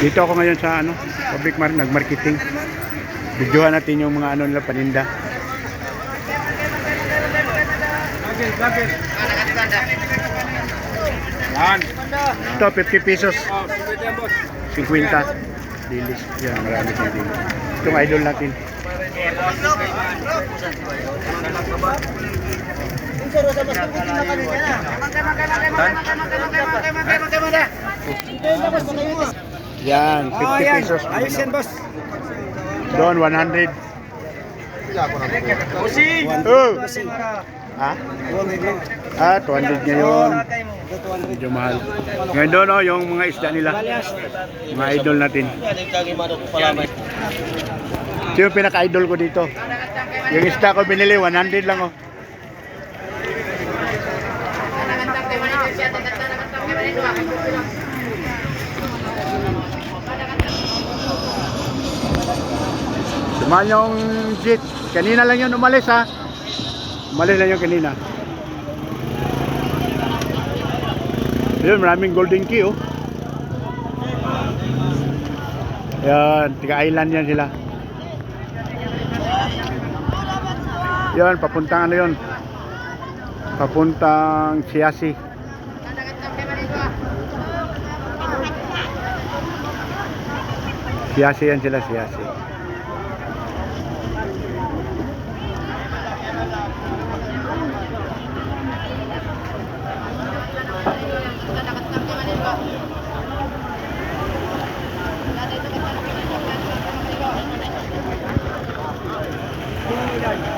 Dito ako ngayon sa public market, nag-marketing. Videohan natin yung mga nila paninda. Yan. Ito 50 pesos. 50. Dilis. Yan, marami siyang dilis. Itong idol natin. Yan, 50 pesos. Ayos yan, boss. Doon 100. Bossing. Oh. Ha? 200 ngayon. Medyo mahal. Ngayon doon yung mga isda nila. Mga idol natin. Ito yung pinaka-idol ko dito. Yung isda ko binili 100 lang oh. Sumahan yung jet. Kanina lang yun umalis ha. Umalis lang yung kanina. Yun, maraming golden key oh. Yan, tiga-island yan sila. Yan, papuntang ano yun. Papuntang Siasi. Siasi yan sila, Siasi.